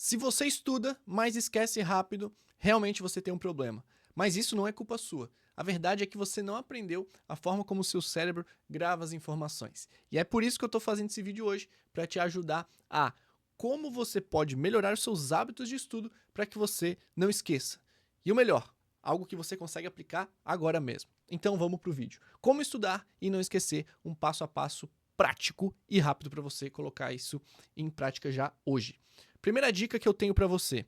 Se você estuda, mas esquece rápido, realmente você tem um problema. Mas isso não é culpa sua. A verdade é que você não aprendeu a forma como o seu cérebro grava as informações. E é por isso que eu estou fazendo esse vídeo hoje, para te ajudar a como você pode melhorar os seus hábitos de estudo para que você não esqueça. E o melhor, algo que você consegue aplicar agora mesmo. Então vamos para o vídeo. Como estudar e não esquecer, um passo a passo prático e rápido para você colocar isso em prática já hoje. Primeira dica que eu tenho para você: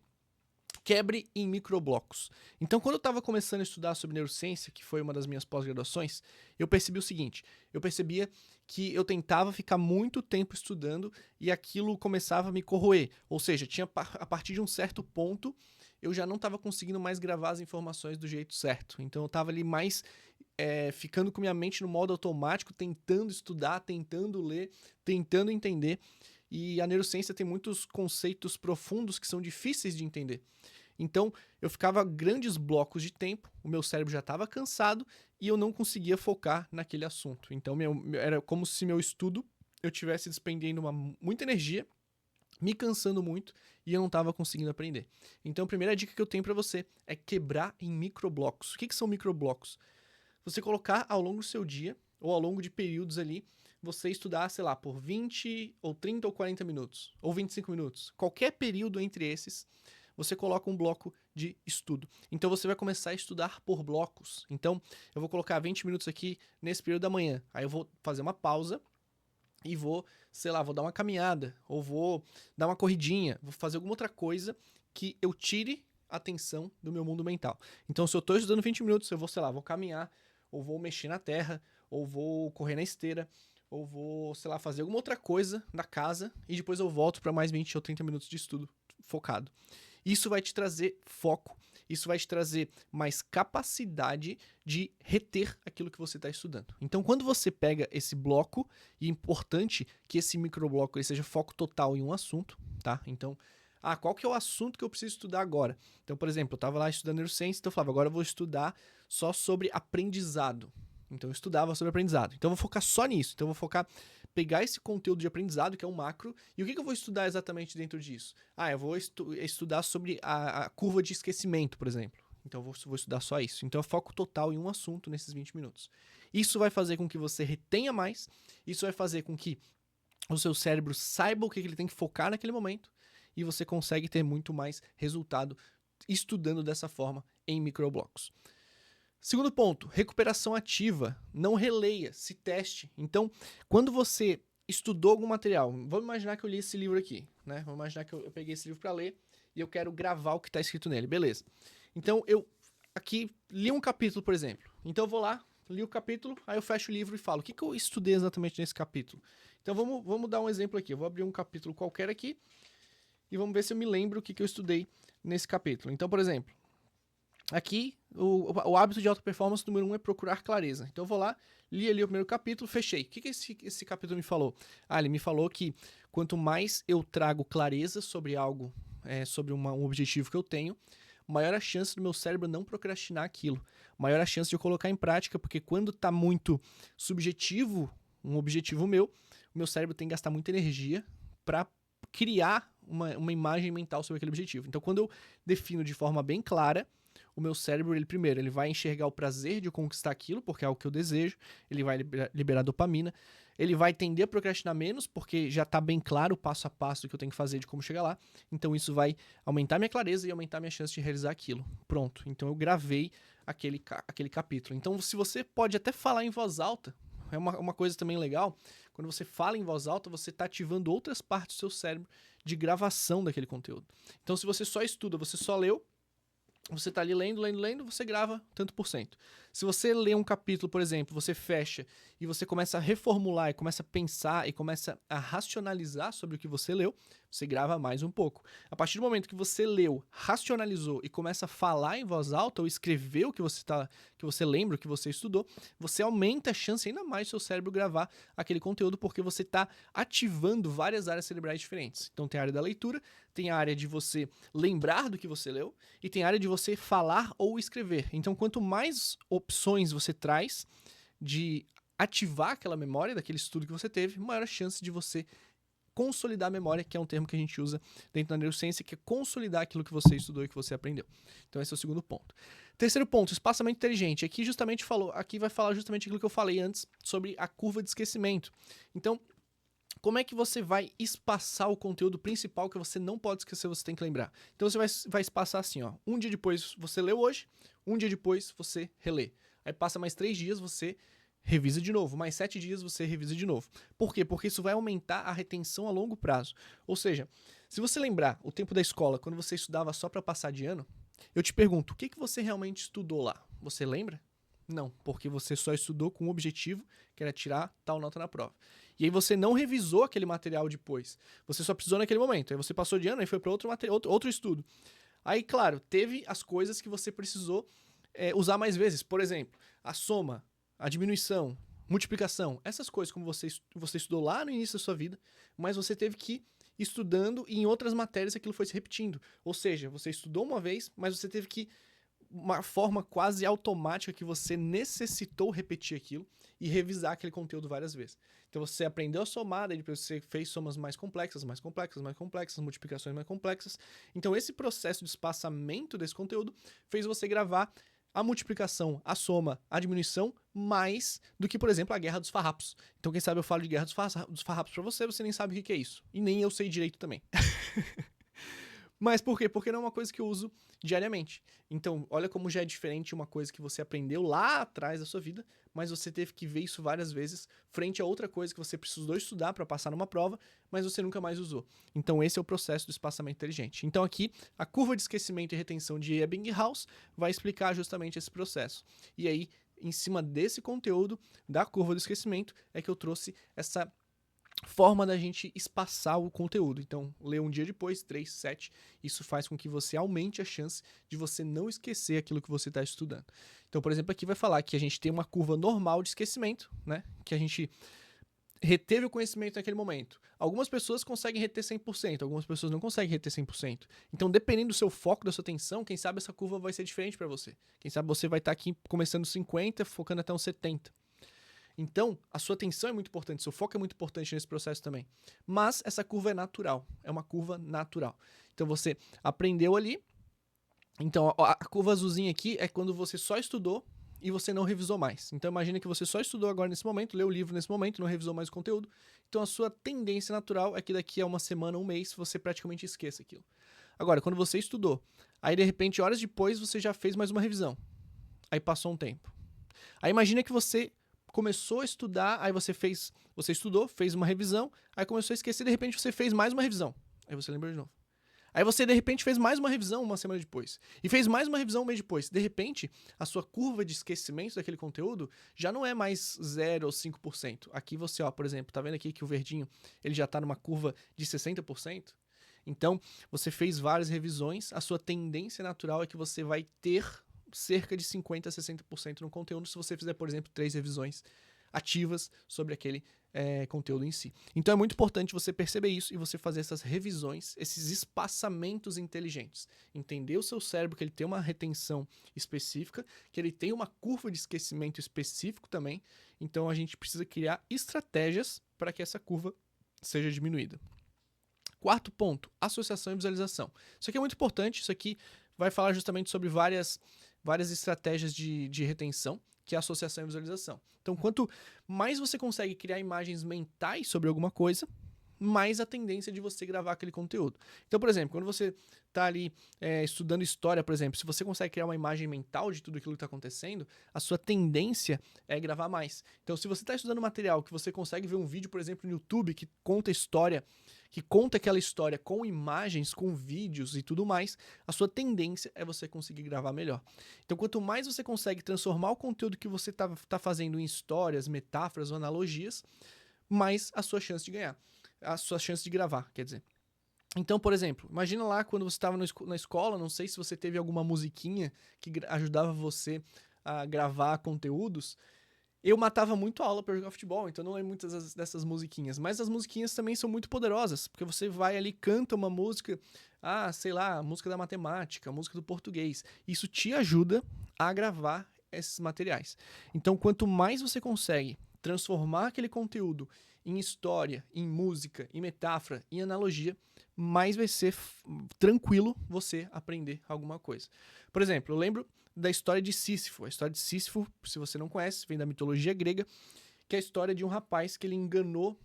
quebre em microblocos. Então, quando eu estava começando a estudar sobre neurociência, que foi uma das minhas pós-graduações, eu percebi o seguinte: eu percebia que eu tentava ficar muito tempo estudando e aquilo começava a me corroer. Ou seja, a partir de um certo ponto, eu já não estava conseguindo mais gravar as informações do jeito certo. Então, eu estava ali mais ficando com minha mente no modo automático, tentando estudar, tentando ler, tentando entender. E a neurociência tem muitos conceitos profundos que são difíceis de entender. Então, eu ficava grandes blocos de tempo, o meu cérebro já estava cansado e eu não conseguia focar naquele assunto. Então, era como se meu estudo eu estivesse despendendo muita energia, me cansando muito e eu não estava conseguindo aprender. Então, a primeira dica que eu tenho para você é quebrar em microblocos. O que são microblocos? Você colocar ao longo do seu dia, ou ao longo de períodos ali, você estudar, sei lá, por 20 ou 30 ou 40 minutos, ou 25 minutos. Qualquer período entre esses, você coloca um bloco de estudo. Então você vai começar a estudar por blocos. Então eu vou colocar 20 minutos aqui nesse período da manhã. Aí eu vou fazer uma pausa e vou, sei lá, vou dar uma caminhada, ou vou dar uma corridinha, vou fazer alguma outra coisa que eu tire a atenção do meu mundo mental. Então se eu tô estudando 20 minutos, eu vou, sei lá, vou caminhar, ou vou mexer na terra, ou vou correr na esteira, ou vou, sei lá, fazer alguma outra coisa na casa e depois eu volto para mais 20 ou 30 minutos de estudo focado. Isso vai te trazer foco, isso vai te trazer mais capacidade de reter aquilo que você está estudando. Então, quando você pega esse bloco, e é importante que esse microbloco ele seja foco total em um assunto, tá? Então, qual que é o assunto que eu preciso estudar agora? Então, por exemplo, eu estava lá estudando neurociência, então eu falava, agora eu vou estudar só sobre aprendizado. Então, eu estudava sobre aprendizado. Então, eu vou focar só nisso. Então, eu vou focar, pegar esse conteúdo de aprendizado, que é um macro, e o que eu vou estudar exatamente dentro disso? Eu vou estudar sobre a curva de esquecimento, por exemplo. Então, eu vou estudar só isso. Então, eu foco total em um assunto nesses 20 minutos. Isso vai fazer com que você retenha mais, isso vai fazer com que o seu cérebro saiba o que ele tem que focar naquele momento, e você consegue ter muito mais resultado estudando dessa forma em microblocos. Segundo ponto, recuperação ativa. Não releia, se teste. Então, quando você estudou algum material, vamos imaginar que eu li esse livro aqui, né? Vamos imaginar que eu peguei esse livro para ler e eu quero gravar o que está escrito nele, beleza. Então, eu aqui li um capítulo, por exemplo. Então, eu vou lá, li o capítulo, aí eu fecho o livro e falo, o que eu estudei exatamente nesse capítulo? Então, vamos dar um exemplo aqui. Eu vou abrir um capítulo qualquer aqui e vamos ver se eu me lembro o que eu estudei nesse capítulo. Então, por exemplo, aqui, o hábito de alta performance número 1 é procurar clareza. Então eu vou lá, li ali o primeiro capítulo, fechei. O que esse capítulo me falou? Ele me falou que quanto mais eu trago clareza sobre algo, sobre um objetivo que eu tenho, maior a chance do meu cérebro não procrastinar aquilo. Maior a chance de eu colocar em prática, porque quando está muito subjetivo um objetivo meu, o meu cérebro tem que gastar muita energia para criar uma imagem mental sobre aquele objetivo. Então quando eu defino de forma bem clara, o meu cérebro, ele vai enxergar o prazer de conquistar aquilo, porque é algo que eu desejo, ele vai liberar dopamina, ele vai tender a procrastinar menos, porque já está bem claro o passo a passo que eu tenho que fazer de como chegar lá, então isso vai aumentar minha clareza e aumentar minha chance de realizar aquilo. Pronto, então eu gravei aquele capítulo. Então se você pode até falar em voz alta, é uma coisa também legal, quando você fala em voz alta, você está ativando outras partes do seu cérebro de gravação daquele conteúdo. Então se você só estuda, você só leu, você está ali lendo, você grava tanto por cento. Se você lê um capítulo, por exemplo, você fecha e você começa a reformular e começa a pensar e começa a racionalizar sobre o que você leu, você grava mais um pouco. A partir do momento que você leu, racionalizou e começa a falar em voz alta ou escrever o que você lembra, o que você estudou, você aumenta a chance ainda mais do seu cérebro gravar aquele conteúdo, porque você está ativando várias áreas cerebrais diferentes. Então tem a área da leitura, tem a área de você lembrar do que você leu e tem a área de você falar ou escrever. Então quanto mais opções você traz de ativar aquela memória daquele estudo que você teve, maior a chance de você consolidar a memória, que é um termo que a gente usa dentro da neurociência, que é consolidar aquilo que você estudou e que você aprendeu. Então esse é o segundo ponto. Terceiro ponto, espaçamento inteligente. Aqui vai falar justamente aquilo que eu falei antes sobre a curva de esquecimento. Então, como é que você vai espaçar o conteúdo principal que você não pode esquecer, você tem que lembrar? Então você vai espaçar assim, ó. Um dia depois você leu hoje, um dia depois você relê. Aí passa mais 3 dias, você revisa de novo. Mais 7 dias você revisa de novo. Por quê? Porque isso vai aumentar a retenção a longo prazo. Ou seja, se você lembrar o tempo da escola, quando você estudava só para passar de ano, eu te pergunto, o que você realmente estudou lá? Você lembra? Não, porque você só estudou com um objetivo, que era tirar tal nota na prova. E aí você não revisou aquele material depois. Você só precisou naquele momento. Aí você passou de ano e foi para outro estudo. Aí, claro, teve as coisas que você precisou usar mais vezes. Por exemplo, a soma, a diminuição, multiplicação. Essas coisas como você estudou lá no início da sua vida, mas você teve que ir estudando e em outras matérias aquilo foi se repetindo. Ou seja, você estudou uma vez, mas você teve que uma forma quase automática que você necessitou repetir aquilo e revisar aquele conteúdo várias vezes. Então você aprendeu a somar, daí depois você fez somas mais complexas, multiplicações mais complexas. Então esse processo de espaçamento desse conteúdo fez você gravar a multiplicação, a soma, a diminuição, mais do que, por exemplo, a Guerra dos Farrapos. Então quem sabe eu falo de Guerra dos Farrapos pra você nem sabe o que é isso. E nem eu sei direito também. Mas por quê? Porque não é uma coisa que eu uso diariamente. Então, olha como já é diferente uma coisa que você aprendeu lá atrás da sua vida, mas você teve que ver isso várias vezes frente a outra coisa que você precisou estudar para passar numa prova, mas você nunca mais usou. Então, esse é o processo do espaçamento inteligente. Então, aqui, a curva de esquecimento e retenção de Ebbinghaus vai explicar justamente esse processo. E aí, em cima desse conteúdo da curva do esquecimento, é que eu trouxe essa forma da gente espaçar o conteúdo. Então, ler um dia depois, 3, 7, isso faz com que você aumente a chance de você não esquecer aquilo que você está estudando. Então, por exemplo, aqui vai falar que a gente tem uma curva normal de esquecimento, né? Que a gente reteve o conhecimento naquele momento. Algumas pessoas conseguem reter 100%, algumas pessoas não conseguem reter 100%. Então, dependendo do seu foco, da sua atenção, quem sabe essa curva vai ser diferente para você. Quem sabe você vai estar aqui começando 50, focando até uns 70. Então, a sua atenção é muito importante, seu foco é muito importante nesse processo também. Mas essa curva é natural, é uma curva natural. Então, você aprendeu ali. Então, a curva azulzinha aqui é quando você só estudou e você não revisou mais. Então, imagina que você só estudou agora nesse momento, leu o livro nesse momento, não revisou mais o conteúdo. Então, a sua tendência natural é que daqui a uma semana, um mês, você praticamente esqueça aquilo. Agora, quando você estudou, aí de repente, horas depois, você já fez mais uma revisão. Aí passou um tempo. Aí imagina que você começou a estudar, aí você estudou, fez uma revisão, aí começou a esquecer, de repente você fez mais uma revisão. Aí você lembrou de novo. Aí você, de repente, fez mais uma revisão uma semana depois. E fez mais uma revisão um mês depois. De repente, a sua curva de esquecimento daquele conteúdo já não é mais 0 ou 5%. Aqui você, ó, por exemplo, tá vendo aqui que o verdinho, ele já tá numa curva de 60%? Então, você fez várias revisões, a sua tendência natural é que você vai ter cerca de 50% a 60% no conteúdo se você fizer, por exemplo, 3 revisões ativas sobre aquele conteúdo em si. Então é muito importante você perceber isso e você fazer essas revisões, esses espaçamentos inteligentes. Entender o seu cérebro, que ele tem uma retenção específica, que ele tem uma curva de esquecimento específico também. Então a gente precisa criar estratégias para que essa curva seja diminuída. Quarto ponto, associação e visualização. Isso aqui é muito importante, isso aqui vai falar justamente sobre várias estratégias de retenção, que é a associação e visualização. Então, quanto mais você consegue criar imagens mentais sobre alguma coisa, mais a tendência de você gravar aquele conteúdo. Então, por exemplo, quando você está ali estudando história, por exemplo, se você consegue criar uma imagem mental de tudo aquilo que está acontecendo, a sua tendência é gravar mais. Então, se você está estudando material que você consegue ver um vídeo, por exemplo, no YouTube que conta história, que conta aquela história com imagens, com vídeos e tudo mais, a sua tendência é você conseguir gravar melhor. Então, quanto mais você consegue transformar o conteúdo que você tá fazendo em histórias, metáforas ou analogias, mais a sua chance de ganhar. A sua chance de gravar, quer dizer. Então, por exemplo, imagina lá quando você estava na escola, não sei se você teve alguma musiquinha que ajudava você a gravar conteúdos. Eu matava muito a aula para jogar futebol, então não lembro muitas dessas musiquinhas. Mas as musiquinhas também são muito poderosas, porque você vai ali, canta uma música, sei lá, a música da matemática, a música do português. Isso te ajuda a gravar esses materiais. Então, quanto mais você consegue transformar aquele conteúdo em história, em música, em metáfora, em analogia, mais vai ser tranquilo você aprender alguma coisa. Por exemplo, eu lembro da história de Sísifo. A história de Sísifo, se você não conhece, vem da mitologia grega, que é a história de um rapaz que ele enganou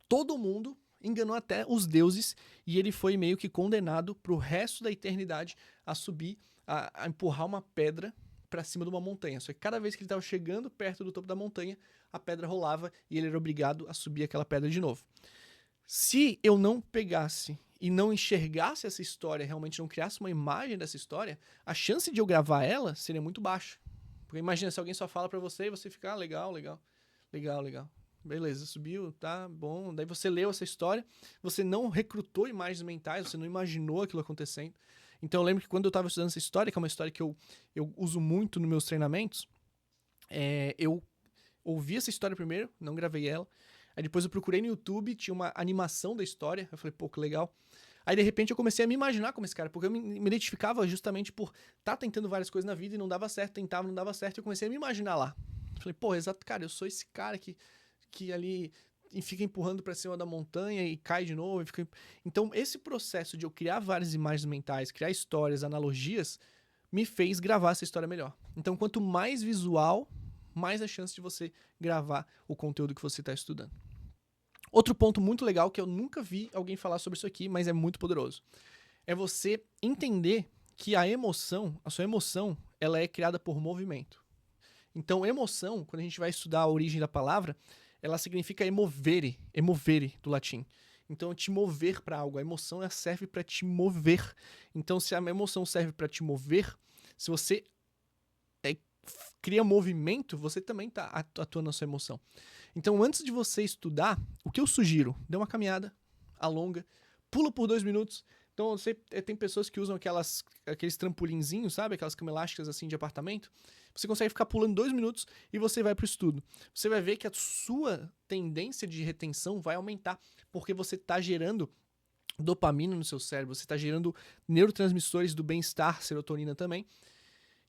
todo mundo, enganou até os deuses, e ele foi meio que condenado pro resto da eternidade a subir, a empurrar uma pedra para cima de uma montanha. Só que cada vez que ele estava chegando perto do topo da montanha, a pedra rolava e ele era obrigado a subir aquela pedra de novo. Se eu não pegasse e não enxergasse essa história, realmente não criasse uma imagem dessa história, a chance de eu gravar ela seria muito baixa. Porque imagina se alguém só fala pra você e você fica, ah, legal, legal, legal, legal. Beleza, subiu, tá bom. Daí você leu essa história, você não recrutou imagens mentais, você não imaginou aquilo acontecendo. Então eu lembro que quando eu tava estudando essa história, que é uma história que eu uso muito nos meus treinamentos, eu ouvi essa história primeiro, não gravei ela. Aí depois eu procurei no YouTube, tinha uma animação da história. Eu falei, pô, que legal. Aí de repente eu comecei a me imaginar como esse cara, porque eu me identificava justamente por estar tentando várias coisas na vida e não dava certo, tentava, não dava certo, e eu comecei a me imaginar lá. Eu falei, pô, exato, cara, eu sou esse cara que ali fica empurrando pra cima da montanha e cai de novo. Então esse processo de eu criar várias imagens mentais, criar histórias, analogias, me fez gravar essa história melhor. Então quanto mais visual, mais a chance de você gravar o conteúdo que você está estudando. Outro ponto muito legal que eu nunca vi alguém falar sobre isso aqui, mas é muito poderoso, é você entender que a sua emoção, ela é criada por movimento. Então, emoção, quando a gente vai estudar a origem da palavra, ela significa emovere do latim. Então, te mover para algo. A emoção ela serve para te mover. Então, se a emoção serve para te mover, se você cria movimento, você também está atuando na sua emoção. Então, antes de você estudar, o que eu sugiro? Dê uma caminhada, alonga, pula por 2 minutos. Então, você tem pessoas que usam aqueles trampolinzinhos, sabe? Aquelas camas elásticas assim de apartamento. Você consegue ficar pulando 2 minutos e você vai pro estudo. Você vai ver que a sua tendência de retenção vai aumentar, porque você está gerando dopamina no seu cérebro, você está gerando neurotransmissores do bem-estar, serotonina também,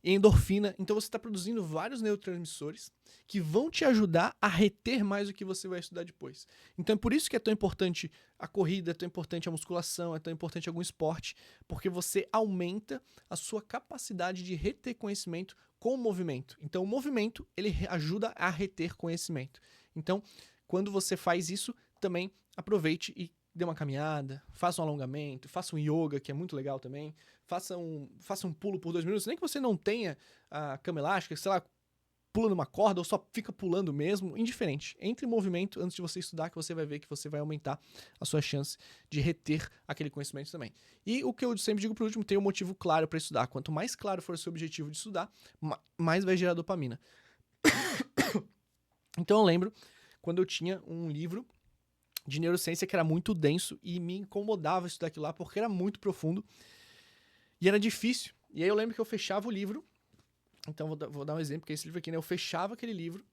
e endorfina. Então você está produzindo vários neurotransmissores que vão te ajudar a reter mais o que você vai estudar depois. Então é por isso que é tão importante a corrida, é tão importante a musculação, é tão importante algum esporte, porque você aumenta a sua capacidade de reter conhecimento com o movimento. Então o movimento, ele ajuda a reter conhecimento. Então, quando você faz isso, também aproveite e dê uma caminhada, faça um alongamento, faça um yoga, que é muito legal também, faça um pulo por 2 minutos, nem que você não tenha a cama elástica, sei lá, pula numa corda ou só fica pulando mesmo, indiferente. Entre em movimento antes de você estudar, que você vai ver que você vai aumentar a sua chance de reter aquele conhecimento também. E o que eu sempre digo por último, tenha um motivo claro para estudar. Quanto mais claro for o seu objetivo de estudar, mais vai gerar dopamina. Então eu lembro quando eu tinha um livro de neurociência que era muito denso e me incomodava estudar aquilo lá porque era muito profundo e era difícil. E aí eu lembro que eu fechava o livro, então vou dar um exemplo, que é esse livro aqui, né? Eu fechava aquele livro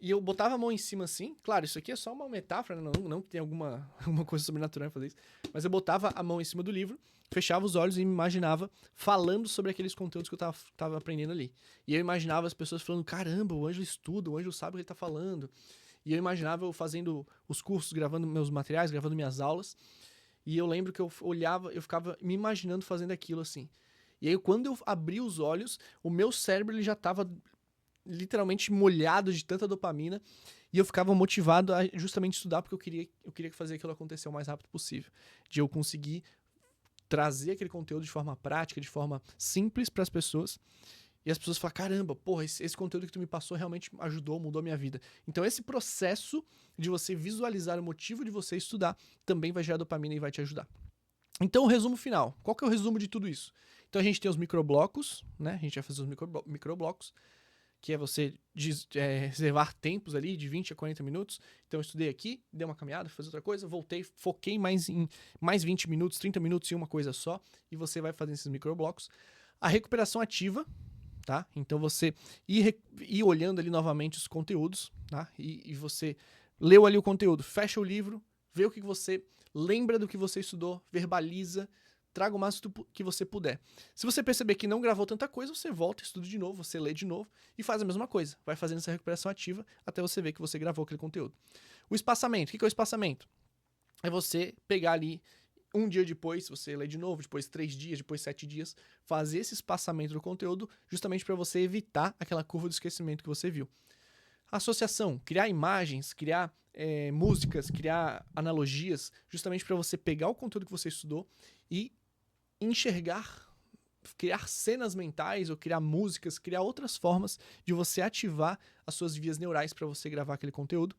e eu botava a mão em cima assim, claro, isso aqui é só uma metáfora, não que tenha alguma coisa sobrenatural em fazer isso, mas eu botava a mão em cima do livro, fechava os olhos e me imaginava falando sobre aqueles conteúdos que eu tava aprendendo ali. E eu imaginava as pessoas falando, caramba, o Ângelo estuda, o Ângelo sabe o que ele tá falando. E eu imaginava eu fazendo os cursos, gravando meus materiais, gravando minhas aulas. E eu lembro que eu olhava, eu ficava me imaginando fazendo aquilo assim. E aí quando eu abri os olhos, o meu cérebro ele já estava literalmente molhado de tanta dopamina. E eu ficava motivado a justamente estudar porque eu queria fazer aquilo acontecer o mais rápido possível. De eu conseguir trazer aquele conteúdo de forma prática, de forma simples para as pessoas. E as pessoas falam, caramba, porra, esse conteúdo que tu me passou realmente ajudou, mudou a minha vida. Então esse processo de você visualizar o motivo de você estudar também vai gerar dopamina e vai te ajudar. Então o resumo final. Qual que é o resumo de tudo isso? Então a gente tem os microblocos, né? A gente vai fazer os microblocos, que é você reservar tempos ali de 20 a 40 minutos. Então eu estudei aqui, dei uma caminhada, fiz outra coisa, voltei, foquei em mais 20 minutos, 30 minutos em uma coisa só, e você vai fazendo esses microblocos. A recuperação ativa, tá? Então você ir olhando ali novamente os conteúdos, tá? E você leu ali o conteúdo, fecha o livro, vê o que você lembra do que você estudou, verbaliza, traga o máximo que você puder. Se você perceber que não gravou tanta coisa, você volta, estuda de novo, você lê de novo e faz a mesma coisa. Vai fazendo essa recuperação ativa até você ver que você gravou aquele conteúdo. O espaçamento. O que é o espaçamento? É você pegar ali um dia depois, você lê de novo, depois 3 dias, depois 7 dias, fazer esse espaçamento do conteúdo justamente para você evitar aquela curva do esquecimento que você viu. Associação, criar imagens, criar músicas, criar analogias, justamente para você pegar o conteúdo que você estudou e enxergar, criar cenas mentais ou criar músicas, criar outras formas de você ativar as suas vias neurais para você gravar aquele conteúdo.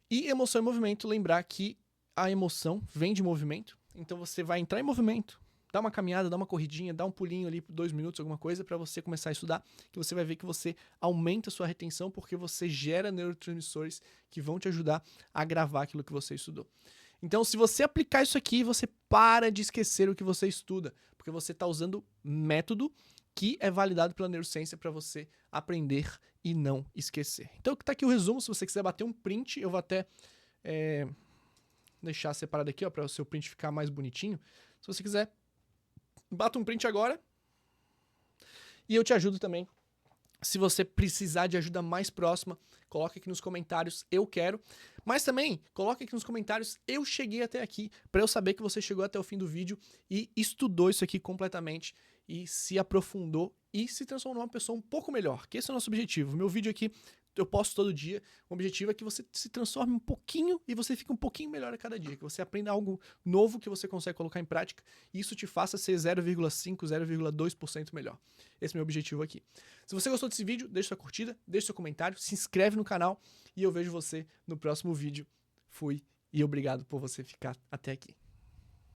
E emoção e movimento, lembrar que a emoção vem de movimento, então você vai entrar em movimento, dá uma caminhada, dá uma corridinha, dá um pulinho ali por 2 minutos, alguma coisa, para você começar a estudar, que você vai ver que você aumenta a sua retenção porque você gera neurotransmissores que vão te ajudar a gravar aquilo que você estudou. Então, se você aplicar isso aqui, você para de esquecer o que você estuda, porque você está usando método que é validado pela neurociência para você aprender e não esquecer. Então, tá aqui o resumo. Se você quiser bater um print, eu vou até deixar separado aqui, para o seu print ficar mais bonitinho. Se você quiser, bata um print agora e eu te ajudo também. Se você precisar de ajuda mais próxima, coloque aqui nos comentários, eu quero. Mas também, coloque aqui nos comentários, eu cheguei até aqui, para eu saber que você chegou até o fim do vídeo e estudou isso aqui completamente e se aprofundou e se transformou numa pessoa um pouco melhor, que esse é o nosso objetivo. O meu vídeo aqui, eu posto todo dia, o objetivo é que você se transforme um pouquinho e você fique um pouquinho melhor a cada dia, que você aprenda algo novo que você consegue colocar em prática e isso te faça ser 0,5, 0,2% melhor. Esse é o meu objetivo aqui. Se você gostou desse vídeo, deixa sua curtida, deixa seu comentário, se inscreve no canal e eu vejo você no próximo vídeo. Fui e obrigado por você ficar até aqui.